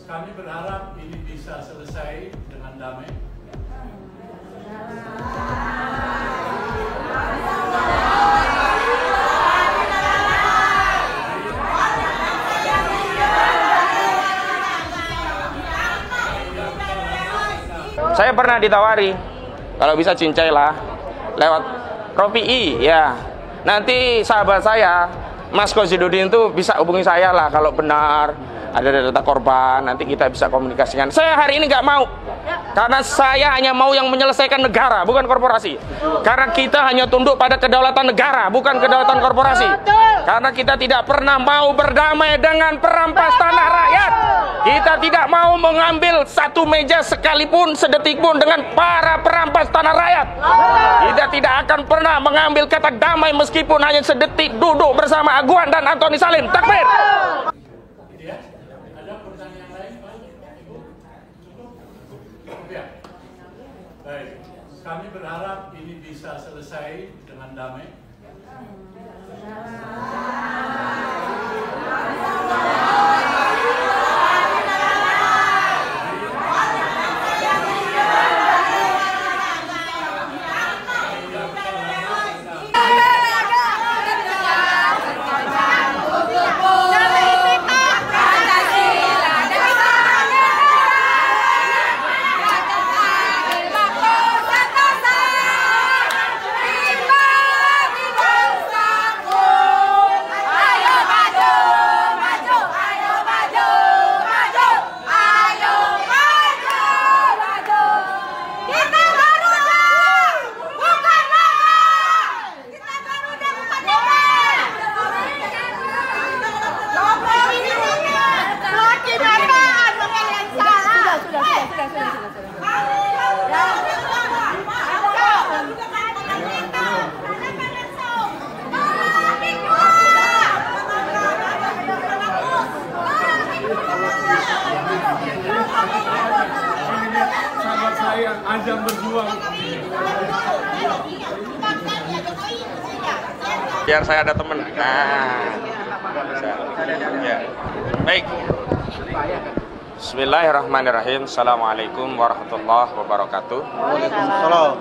Kami berharap ini bisa selesai dengan damai. Saya pernah ditawari, kalau bisa cincai lah, lewat Ropi ya. Nanti sahabat saya, Mas Kozidudin itu bisa hubungi saya lah kalau benar ada data korban, nanti kita bisa komunikasikan. Saya hari ini nggak mau, karena saya hanya mau yang menyelesaikan negara, bukan korporasi. Karena kita hanya tunduk pada kedaulatan negara, bukan kedaulatan korporasi. Karena kita tidak pernah mau berdamai dengan perampas tanah rakyat. Kita tidak mau mengambil satu meja sekalipun, sedetik pun dengan para perampas tanah rakyat. Kita tidak akan pernah mengambil kata damai meskipun hanya sedetik duduk bersama Aguan dan Antoni Salim. Takbir! Ya, ada pertanyaan lain, Pak? Ibu? Cukup? Cukup ya? Baik, kami berharap ini bisa selesai dengan damai. Ajang berjuang. Biar saya ada temen. Nah, ya. Baik. Bismillahirrahmanirrahim. Assalamualaikum warahmatullahi wabarakatuh. Waalaikumsalam.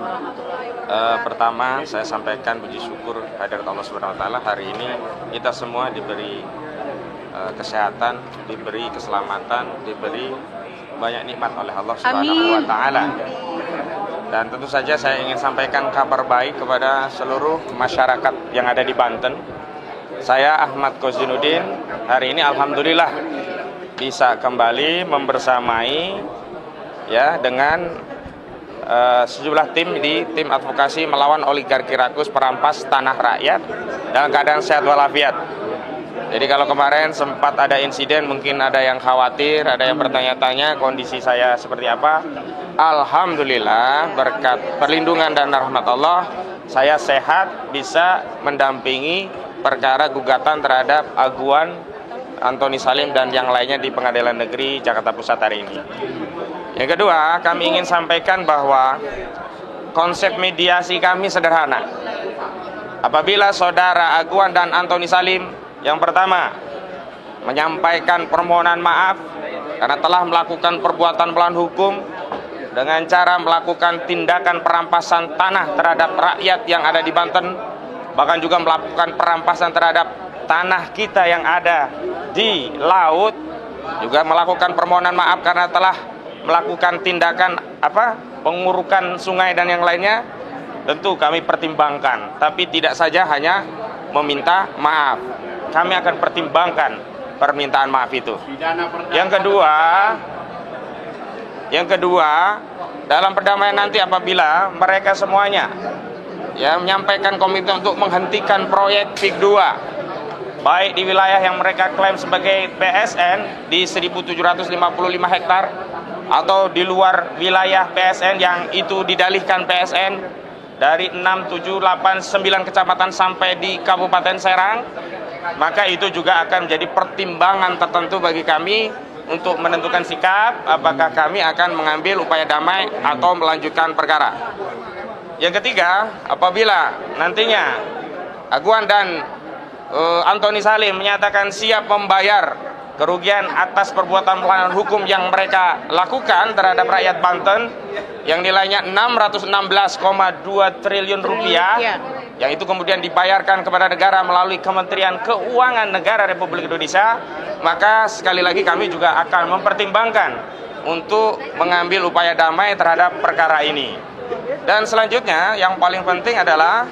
Pertama, saya sampaikan puji syukur hadirat Allah Subhanahu Wa Taala. Hari ini kita semua diberi kesehatan, diberi keselamatan, diberi banyak nikmat oleh Allah Subhanahu Wa Taala. Dan tentu saja saya ingin sampaikan kabar baik kepada seluruh masyarakat yang ada di Banten. Saya Ahmad Kozidudin hari ini alhamdulillah bisa kembali membersamai ya dengan sejumlah tim di tim advokasi melawan oligarki rakus perampas tanah rakyat dalam keadaan sehat walafiat. Jadi kalau kemarin sempat ada insiden, mungkin ada yang khawatir, ada yang bertanya-tanya kondisi saya seperti apa. Alhamdulillah berkat perlindungan dan rahmat Allah, saya sehat, bisa mendampingi perkara gugatan terhadap Aguan, Antoni Salim dan yang lainnya di Pengadilan Negeri Jakarta Pusat hari ini. Yang kedua, kami ingin sampaikan bahwa konsep mediasi kami sederhana. Apabila saudara Aguan dan Antoni Salim, yang pertama, menyampaikan permohonan maaf karena telah melakukan perbuatan melawan hukum dengan cara melakukan tindakan perampasan tanah terhadap rakyat yang ada di Banten, bahkan juga melakukan perampasan terhadap tanah kita yang ada di laut, juga melakukan permohonan maaf karena telah melakukan tindakan pengurukan sungai dan yang lainnya. Tentu kami pertimbangkan, tapi tidak saja hanya meminta maaf. Kami akan pertimbangkan permintaan maaf itu. Yang kedua, dalam perdamaian nanti apabila mereka semuanya ya menyampaikan komitmen untuk menghentikan proyek PIK 2, baik di wilayah yang mereka klaim sebagai PSN di 1.755 hektar atau di luar wilayah PSN yang itu didalihkan PSN dari 6, 7, 8, 9 kecamatan sampai di Kabupaten Serang, maka itu juga akan menjadi pertimbangan tertentu bagi kami untuk menentukan sikap apakah kami akan mengambil upaya damai atau melanjutkan perkara. Yang ketiga, apabila nantinya Aguan dan Antoni Salim menyatakan siap membayar kerugian atas perbuatan pelanggaran hukum yang mereka lakukan terhadap rakyat Banten yang nilainya 616,2 triliun rupiah, yang itu kemudian dibayarkan kepada negara melalui Kementerian Keuangan Negara Republik Indonesia, maka sekali lagi kami juga akan mempertimbangkan untuk mengambil upaya damai terhadap perkara ini. Dan selanjutnya yang paling penting adalah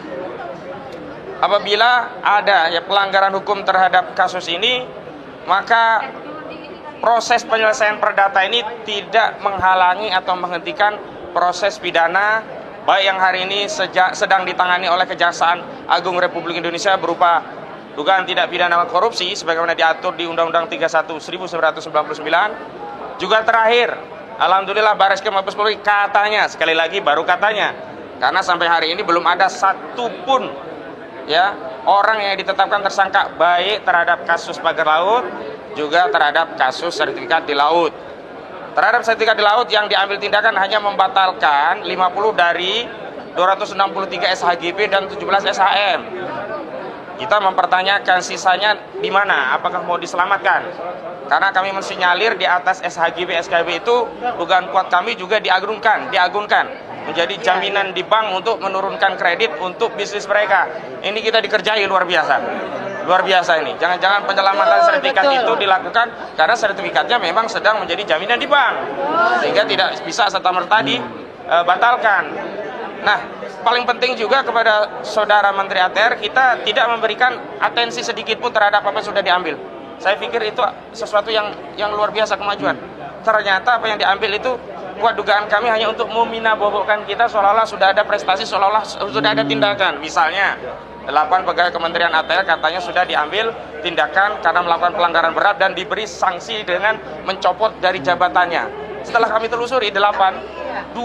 apabila ada pelanggaran hukum terhadap kasus ini, maka proses penyelesaian perdata ini tidak menghalangi atau menghentikan proses pidana baik yang hari ini sedang ditangani oleh Kejaksaan Agung Republik Indonesia berupa dugaan tindak pidana korupsi sebagaimana diatur di Undang-Undang 31 1999. Juga terakhir, alhamdulillah Bareskrim Mabes Polri katanya, sekali lagi baru katanya, karena sampai hari ini belum ada satupun ya orang yang ditetapkan tersangka baik terhadap kasus pagar laut juga terhadap kasus sertifikat di laut. Terhadap sertifikat di laut yang diambil tindakan hanya membatalkan 50 dari 263 SHGP dan 17 SHM. Kita mempertanyakan sisanya di mana, apakah mau diselamatkan? Karena kami mensinyalir di atas SHGP SKB itu dugaan kuat kami juga diagunkan menjadi jaminan di bank untuk menurunkan kredit untuk bisnis mereka. Ini kita dikerjai luar biasa ini. Jangan-jangan penyelamatan sertifikat itu dilakukan karena sertifikatnya memang sedang menjadi jaminan di bank, sehingga tidak bisa serta-merta dibatalkan. Nah, paling penting juga kepada Saudara Menteri ATR, kita tidak memberikan atensi sedikit pun terhadap apa yang sudah diambil. Saya pikir itu sesuatu yang luar biasa kemajuan. Ternyata apa yang diambil itu kuat dugaan kami hanya untuk meminabobokkan kita seolah-olah sudah ada prestasi, seolah-olah sudah ada tindakan. Misalnya 8 pegawai Kementerian ATR katanya sudah diambil tindakan karena melakukan pelanggaran berat dan diberi sanksi dengan mencopot dari jabatannya. Setelah kami telusuri 2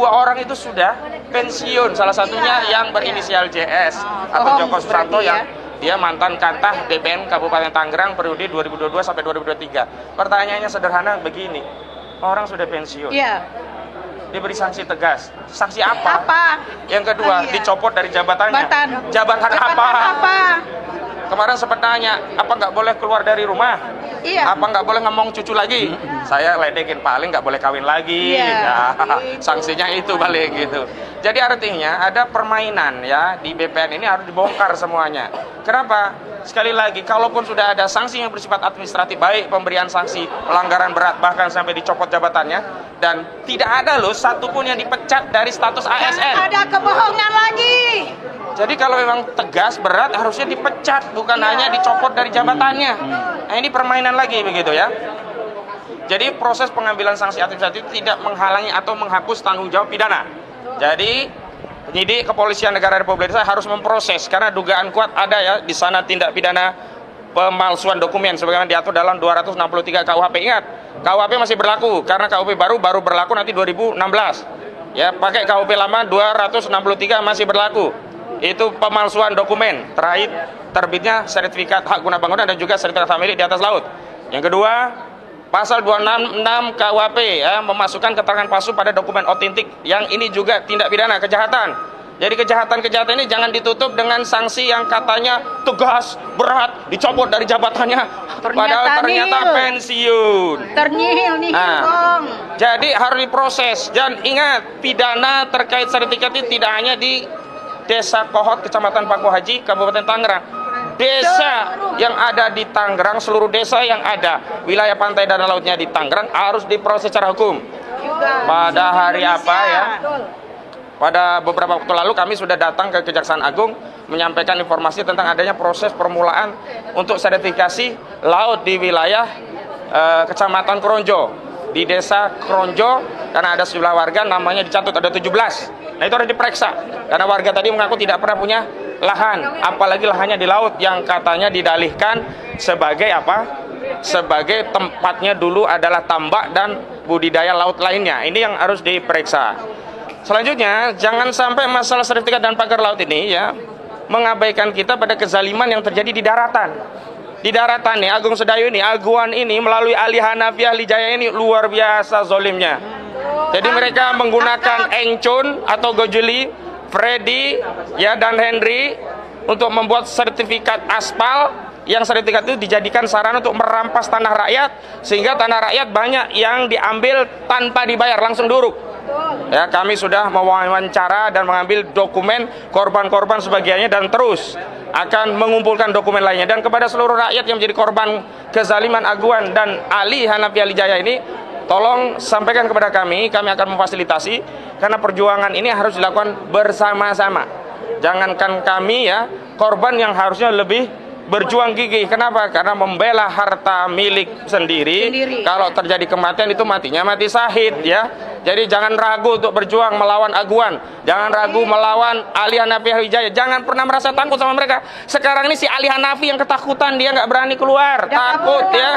orang itu sudah pensiun, salah satunya yang berinisial JS atau Joko Susanto yang dia mantan Kantah BPN Kabupaten Tangerang periode 2022 sampai 2023. Pertanyaannya sederhana begini, orang sudah pensiun, diberi sanksi tegas. Sanksi apa? Yang kedua, dicopot dari jabatannya. Jabatan apa? Kemarin sempat tanya, apa nggak boleh keluar dari rumah? Apa nggak boleh ngomong cucu lagi? Saya ledekin, paling nggak boleh kawin lagi. Sanksinya itu balik gitu. Jadi artinya ada permainan ya di BPN ini harus dibongkar semuanya. Kenapa? Sekali lagi, kalaupun sudah ada sanksi yang bersifat administratif, baik pemberian sanksi pelanggaran berat bahkan sampai dicopot jabatannya, dan tidak ada loh satupun yang dipecat dari status ASN. Jangan ada kebohongan lagi. Jadi kalau memang tegas berat harusnya dipecat, bukan hanya dicopot dari jabatannya. Nah, ini permainan lagi begitu ya. Jadi proses pengambilan sanksi administratif tidak menghalangi atau menghapus tanggung jawab pidana. Jadi penyidik Kepolisian Negara Republik Indonesia harus memproses karena dugaan kuat ada ya di sana tindak pidana pemalsuan dokumen sebagaimana diatur dalam 263 KUHP. Ingat, KUHP masih berlaku karena KUHP baru berlaku nanti 2016. Ya, pakai KUHP lama 263 masih berlaku. Itu pemalsuan dokumen, terakhir terbitnya sertifikat hak guna bangunan dan juga sertifikat hak milik di atas laut. Yang kedua, pasal 266 KUHP ya, memasukkan keterangan palsu pada dokumen otentik, yang ini juga tindak pidana kejahatan. Jadi kejahatan-kejahatan ini jangan ditutup dengan sanksi yang katanya tegas, berat, dicopot dari jabatannya, padahal ternyata pensiun. Ternyihil nih, jadi harus diproses. Dan ingat, pidana terkait sertifikat ini tidak hanya di Desa Kohot, Kecamatan Paku Haji, Kabupaten Tangerang. Desa yang ada di Tangerang, seluruh desa yang ada wilayah pantai dan lautnya di Tangerang harus diproses secara hukum. Pada hari apa ya? Pada beberapa waktu lalu kami sudah datang ke Kejaksaan Agung menyampaikan informasi tentang adanya proses permulaan untuk sertifikasi laut di wilayah Kecamatan Kronjo. Di Desa Kronjo, karena ada sejumlah warga namanya dicatut ada 17. Nah, itu harus diperiksa karena warga tadi mengaku tidak pernah punya lahan, apalagi lahannya di laut yang katanya didalihkan sebagai apa? Sebagai tempatnya dulu adalah tambak dan budidaya laut lainnya. Ini yang harus diperiksa. Selanjutnya, jangan sampai masalah sertifikat dan pagar laut ini ya mengabaikan kita pada kezaliman yang terjadi di daratan. Di daratan nih, Agung Sedayu ini, Aguan ini melalui Ali Hanafi Ahli Jaya ini luar biasa zolimnya. Jadi mereka menggunakan Engcun atau Gojuli, Freddy ya dan Henry untuk membuat sertifikat aspal yang sertifikat itu dijadikan sarana untuk merampas tanah rakyat, sehingga tanah rakyat banyak yang diambil tanpa dibayar, langsung duruk. Ya, kami sudah mewawancara dan mengambil dokumen korban-korban sebagiannya, dan terus akan mengumpulkan dokumen lainnya. Dan kepada seluruh rakyat yang menjadi korban kezaliman Aguan dan Ali Hanafi Ali Jaya ini, tolong sampaikan kepada kami akan memfasilitasi, karena perjuangan ini harus dilakukan bersama-sama. Jangankan kami ya, korban yang harusnya lebih berjuang gigih. Kenapa? Karena membela harta milik sendiri. Kalau terjadi kematian itu matinya mati syahid ya. Jadi jangan ragu untuk berjuang melawan Aguan. Jangan ragu melawan Ali Hanafi Ali Jaya. Jangan pernah merasa takut sama mereka. Sekarang ini si Ali Hanafi yang ketakutan, dia nggak berani keluar, takut ya,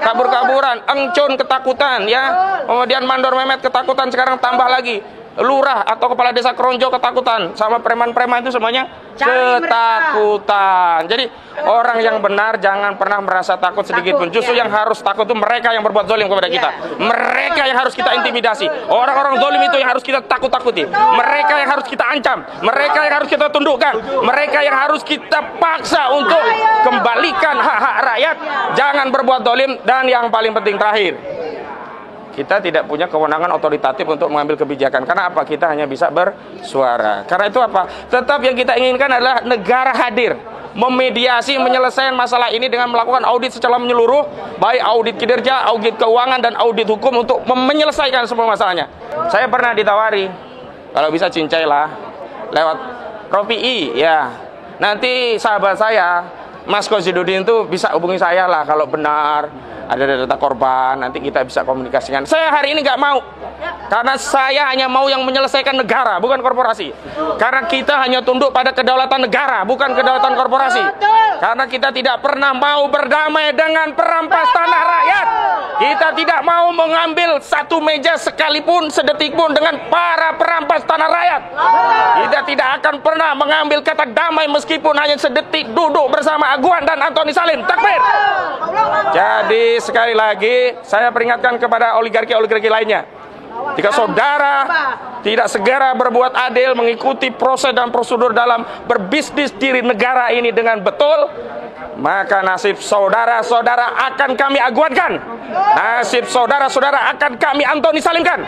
kabur-kaburan. Engcun ketakutan ya. Kemudian Mandor Mehmet ketakutan, sekarang tambah lagi. Lurah atau kepala desa Kronjo ketakutan, sama preman-preman itu semuanya ketakutan. Jadi orang yang benar jangan pernah merasa takut sedikit pun. Justru yang harus takut itu mereka yang berbuat zalim kepada kita. Mereka yang harus kita intimidasi. Orang-orang zalim itu yang harus kita takut-takuti. Mereka yang harus kita ancam. Mereka yang harus kita tundukkan. Mereka yang harus kita paksa untuk kembalikan hak-hak rakyat. Jangan berbuat zalim. Dan yang paling penting terakhir, kita tidak punya kewenangan otoritatif untuk mengambil kebijakan. Karena apa? Kita hanya bisa bersuara. Karena itu apa? Tetap yang kita inginkan adalah negara hadir, memediasi, menyelesaikan masalah ini dengan melakukan audit secara menyeluruh, baik audit kinerja, audit keuangan, dan audit hukum untuk menyelesaikan semua masalahnya. Saya pernah ditawari, kalau bisa cincailah lewat Rofi, ya. Nanti sahabat saya, Mas Kozidudin itu bisa hubungi saya lah kalau benar ada data korban, nanti kita bisa komunikasikan. Saya hari ini nggak mau, karena saya hanya mau yang menyelesaikan negara, bukan korporasi. Karena kita hanya tunduk pada kedaulatan negara, bukan kedaulatan korporasi. Karena kita tidak pernah mau berdamai dengan perampas tanah rakyat. Kita tidak mau mengambil satu meja sekalipun, sedetik pun dengan para perampas tanah rakyat. Kita tidak akan pernah mengambil kata damai meskipun hanya sedetik duduk bersama Aguan dan Antoni Salim. Takbir! Jadi sekali lagi saya peringatkan kepada oligarki-oligarki lainnya, jika saudara tidak segera berbuat adil, mengikuti proses dan prosedur dalam berbisnis di negara ini dengan betul, maka nasib saudara-saudara akan kami aguankan. Nasib saudara-saudara akan kami Antoni Salimkan.